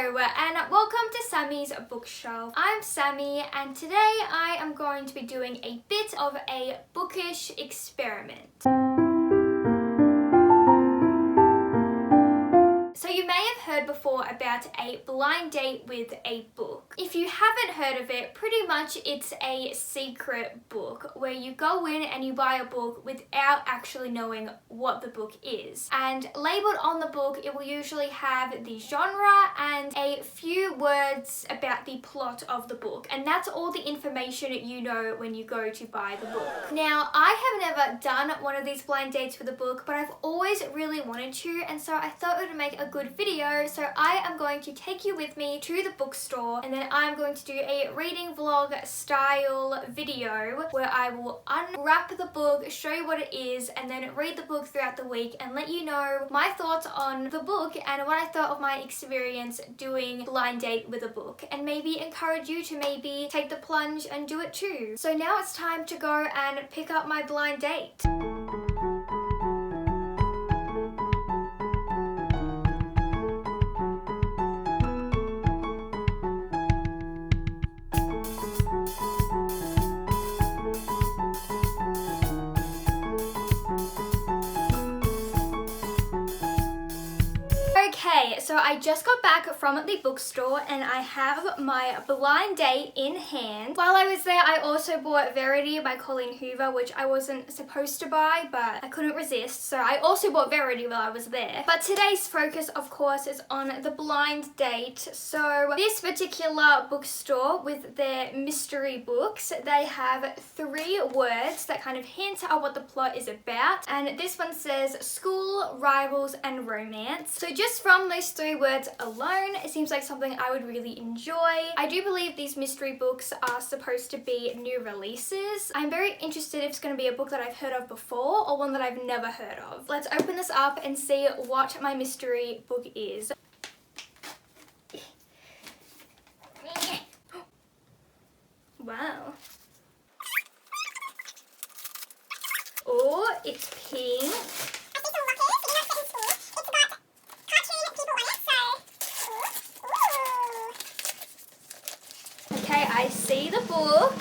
Hello and welcome to Sammy's Bookshelf. I'm Sammy and today I am going to be doing a bit of a bookish experiment. So you may have heard before about a blind date with a book. If you haven't heard of it, pretty much it's a secret book where you go in and you buy a book without actually knowing what the book is. And labelled on the book, it will usually have the genre and a few words about the plot of the book. And that's all the information you know when you go to buy the book. Now, I have never done one of these blind dates with a book, but I've always really wanted to, and so I thought it would make a good video. So I am going to take you with me to the bookstore and then I'm going to do a reading vlog style video where I will unwrap the book, show you what it is, and then read the book throughout the week and let you know my thoughts on the book and what I thought of my experience doing blind date with a book, and maybe encourage you to maybe take the plunge and do it too. So now it's time to go and pick up my blind date. Okay, so I just got back from the bookstore and I have my blind date in hand. While I was there, I also bought Verity by Colleen Hoover, which I wasn't supposed to buy, but I couldn't resist. So I also bought Verity while I was there. But today's focus, of course, is on the blind date. So this particular bookstore with their mystery books, they have 3 words that kind of hint at what the plot is about. And this one says school, rivals, and romance. So just from those 3 words alone, it seems like something I would really enjoy. I do believe these mystery books are supposed to be new releases. I'm very interested if it's going to be a book that I've heard of before or one that I've never heard of. Let's open this up and see what my mystery book is. Wow. Oh, it's pink. Okay, I see the book.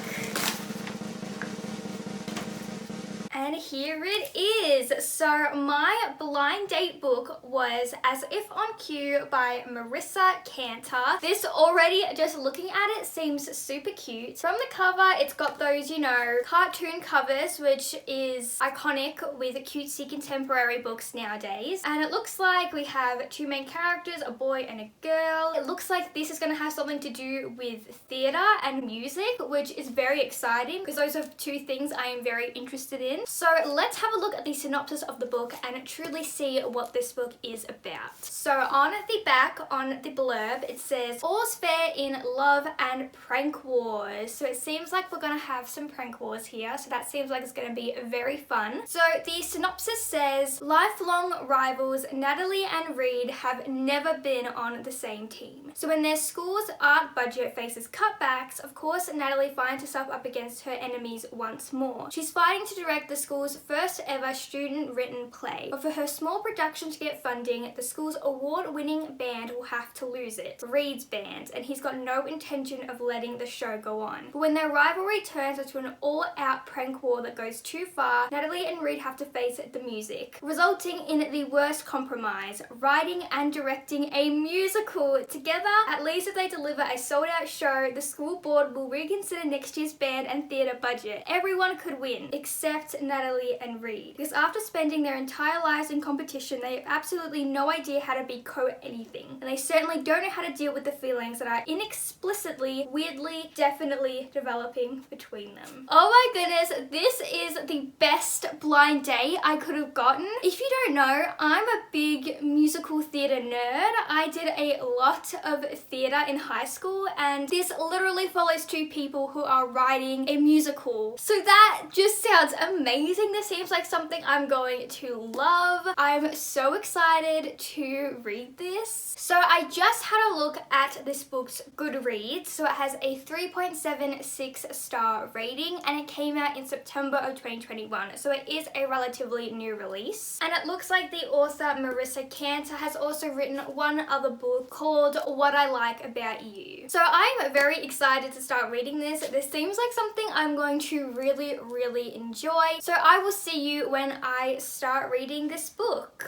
And here it is. So my blind date book was As If on Cue by Marisa Kanter. This already, just looking at it, seems super cute. From the cover, it's got those, you know, cartoon covers, which is iconic with cutesy contemporary books nowadays. And it looks like we have 2 main characters, a boy and a girl. It looks like this is going to have something to do with theatre and music, which is very exciting because those are 2 things I am very interested in. So let's have a look at the synopsis of the book and truly see what this book is about. So on the back, on the blurb, it says, all's fair in love and prank wars. So it seems like we're going to have some prank wars here. So that seems like it's going to be very fun. So the synopsis says, lifelong rivals Natalie and Reed have never been on the same team. So when their school's art budget faces cutbacks, of course, Natalie finds herself up against her enemies once more. She's fighting to direct the school's first ever student written play. But for her small production to get funding, the school's award-winning band will have to lose it, Reed's band, and he's got no intention of letting the show go on. But when their rivalry turns into an all-out prank war that goes too far, Natalie and Reed have to face the music, resulting in the worst compromise, writing and directing a musical. Together, at least if they deliver a sold-out show, the school board will reconsider next year's band and theatre budget. Everyone could win, except Natalie and Reed. Because after spending their entire lives in competition, they have absolutely no idea how to be anything. And they certainly don't know how to deal with the feelings that are inexplicably, weirdly, definitely developing between them. Oh my goodness, this is the best blind date I could have gotten. If you don't know, I'm a big musical theatre nerd. I did a lot of theatre in high school, and this literally follows 2 people who are writing a musical. So that just sounds amazing. amazing. This seems like something I'm going to love. I'm so excited to read this. So I just had a look at this book's Goodreads. So it has a 3.76 star rating and it came out in September of 2021. So it is a relatively new release. And it looks like the author Marisa Kanter has also written one other book called What I Like About You. So I'm very excited to start reading this. This seems like something I'm going to really enjoy. So I will see you when I start reading this book.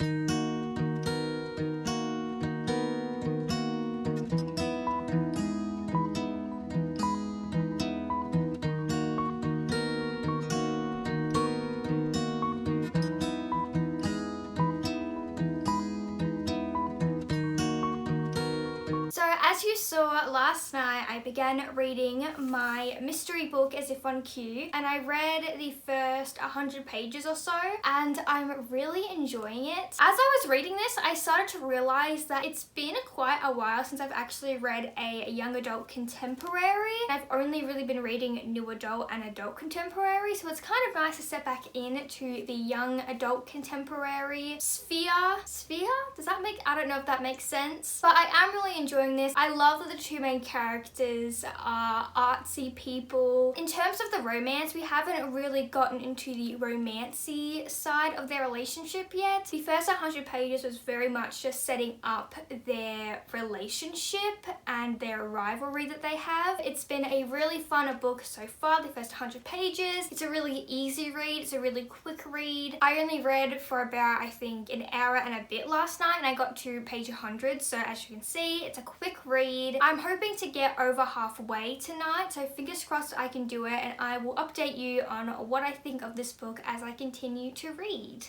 So as you saw last night, I began reading my mystery book As If on Cue, and I read the first 100 pages or so, and I'm really enjoying it. As I was reading this, I started to realize that it's been quite a while since I've actually read a young adult contemporary. I've only really been reading new adult and adult contemporary, so it's kind of nice to step back into the young adult contemporary sphere. Does that make, I don't know if that makes sense, but I am really enjoying this. I love that the two main characters are artsy people. In terms of the romance, we haven't really gotten into the romancy side of their relationship yet. The first 100 pages was very much just setting up their relationship and their rivalry that they have. It's been a really fun book so far, the first 100 pages. It's a really easy read, it's a really quick read. I only read for about, I think, an hour and a bit last night and I got to page 100, so as you can see, it's a quick read. I'm hoping to get over halfway tonight, so fingers crossed I can do it, and I will update you on what I think of this book as I continue to read.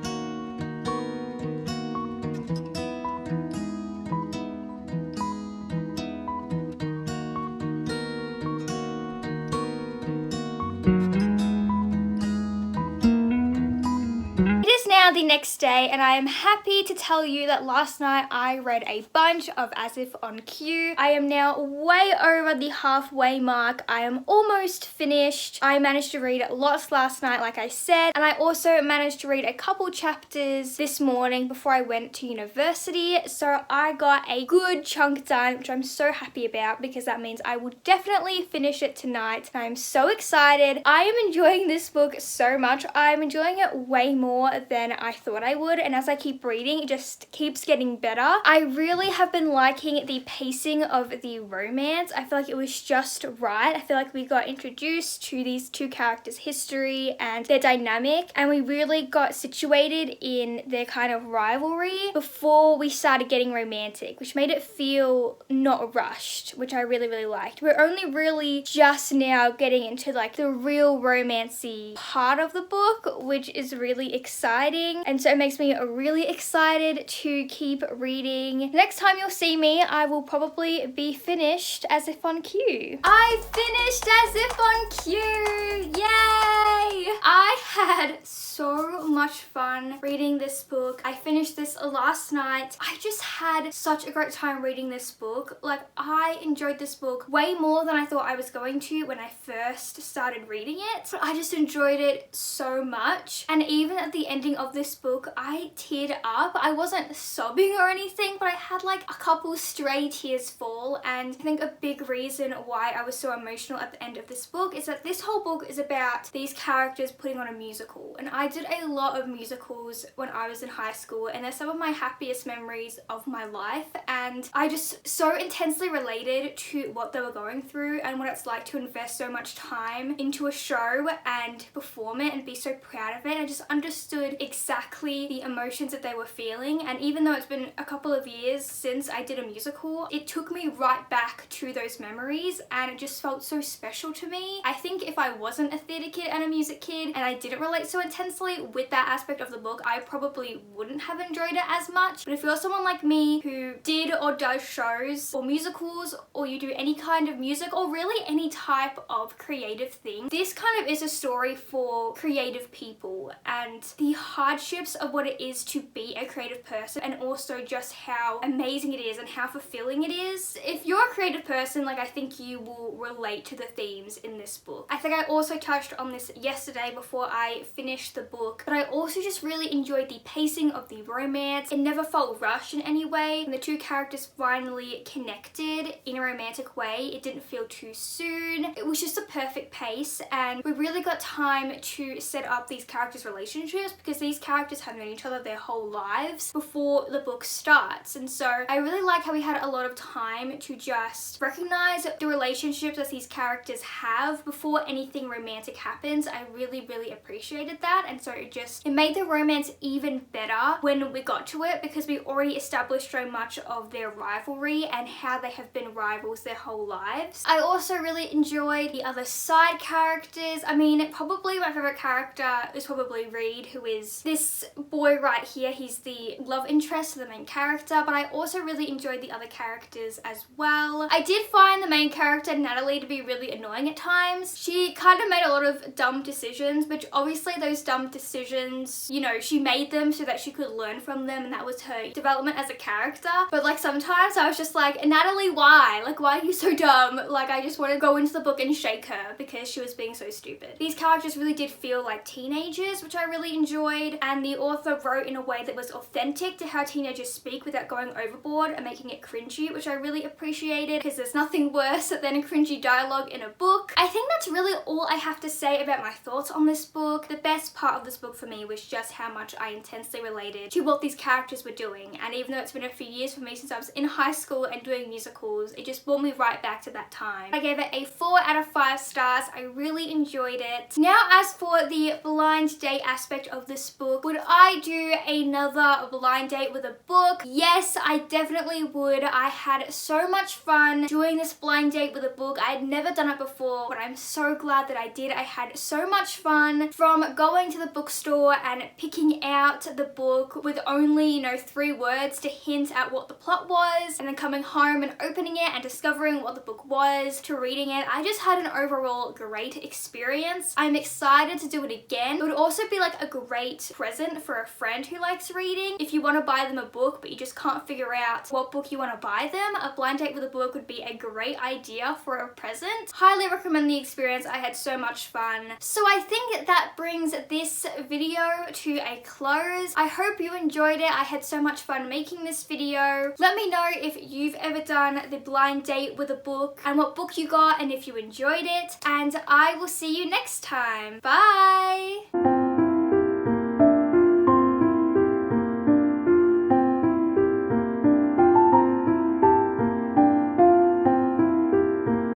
Now the next day, and I am happy to tell you that last night I read a bunch of As If on Cue. I am now way over the halfway mark. I am almost finished. I managed to read lots last night, like I said, and I also managed to read a couple chapters this morning before I went to university, so I got a good chunk done, which I'm so happy about because that means I will definitely finish it tonight. I'm so excited. I am enjoying this book so much. I'm enjoying it way more than I thought I would, and as I keep reading, it just keeps getting better. I really have been liking the pacing of the romance. I feel like it was just right. I feel like we got introduced to these two characters' history and their dynamic, and we really got situated in their kind of rivalry before we started getting romantic, which made it feel not rushed, which I really liked. We're only really just now getting into like the real romancy part of the book, which is really exciting, and so it makes me really excited to keep reading. Next time you'll see me, I will probably be finished As If on Cue. I finished As If on Cue! Yay! I had so much fun reading this book. I finished this last night. I just had such a great time reading this book. Like, I enjoyed this book way more than I thought I was going to when I first started reading it. But I just enjoyed it so much. And even at the ending of this book, I teared up. I wasn't sobbing or anything, but I had like a couple stray tears fall. And I think a big reason why I was so emotional at the end of this book is that this whole book is about these characters putting on a musical. And I did a lot of musicals when I was in high school, and they're some of my happiest memories of my life, and I just so intensely related to what they were going through and what it's like to invest so much time into a show and perform it and be so proud of it. I just understood exactly the emotions that they were feeling, and even though it's been a couple of years since I did a musical, it took me right back to those memories, and it just felt so special to me. I think if I wasn't a theatre kid and a music kid and I didn't relate so intensely with that aspect of the book, I probably wouldn't have enjoyed it as much. But if you're someone like me who did or does shows or musicals, or you do any kind of music or really any type of creative thing, this kind of is a story for creative people, and the hardship hardships of what it is to be a creative person, and also just how amazing it is and how fulfilling it is. If you're a creative person, like, I think you will relate to the themes in this book. I think I also touched on this yesterday before I finished the book, but I also just really enjoyed the pacing of the romance. It never felt rushed in any way, and the two characters finally connected in a romantic way. It didn't feel too soon. It was just a perfect pace, and we really got time to set up these characters' relationships, because these characters have known each other their whole lives before the book starts. And so I really like how we had a lot of time to just recognize the relationships that these characters have before anything romantic happens. I really appreciated that, and so it made the romance even better when we got to it, because we already established so much of their rivalry and how they have been rivals their whole lives. I also really enjoyed the other side characters. I mean, probably my favorite character is probably Reed, who is this boy right here. He's the love interest of the main character, but I also really enjoyed the other characters as well. I did find the main character, Natalie, to be really annoying at times. She kind of made a lot of dumb decisions, which obviously those dumb decisions, you know, she made them so that she could learn from them, and that was her development as a character. But like sometimes I was just like, Natalie, why? Like, why are you so dumb? Like, I just want to go into the book and shake her because she was being so stupid. These characters really did feel like teenagers, which I really enjoyed, and the author wrote in a way that was authentic to how teenagers speak without going overboard and making it cringy, which I really appreciated, because there's nothing worse than a cringy dialogue in a book. I think that's really all I have to say about my thoughts on this book. The best part of this book for me was just how much I intensely related to what these characters were doing, and even though it's been a few years for me since I was in high school and doing musicals, it just brought me right back to that time. I gave it a 4 out of 5 stars. I really enjoyed it. Now, as for the blind date aspect of this book, would I do another blind date with a book? Yes, I definitely would. I had so much fun doing this blind date with a book. I had never done it before, but I'm so glad that I did. I had so much fun, from going to the bookstore and picking out the book with only, you know, 3 words to hint at what the plot was, and then coming home and opening it and discovering what the book was, to reading it. I just had an overall great experience. I'm excited to do it again. It would also be like a great present for a friend who likes reading. If you want to buy them a book but you just can't figure out what book you want to buy them, a blind date with a book would be a great idea for a present. Highly recommend the experience. I had so much fun. So I think that brings this video to a close. I hope you enjoyed it. I had so much fun making this video. Let me know if you've ever done the blind date with a book and what book you got and if you enjoyed it, and I will see you next time. Bye!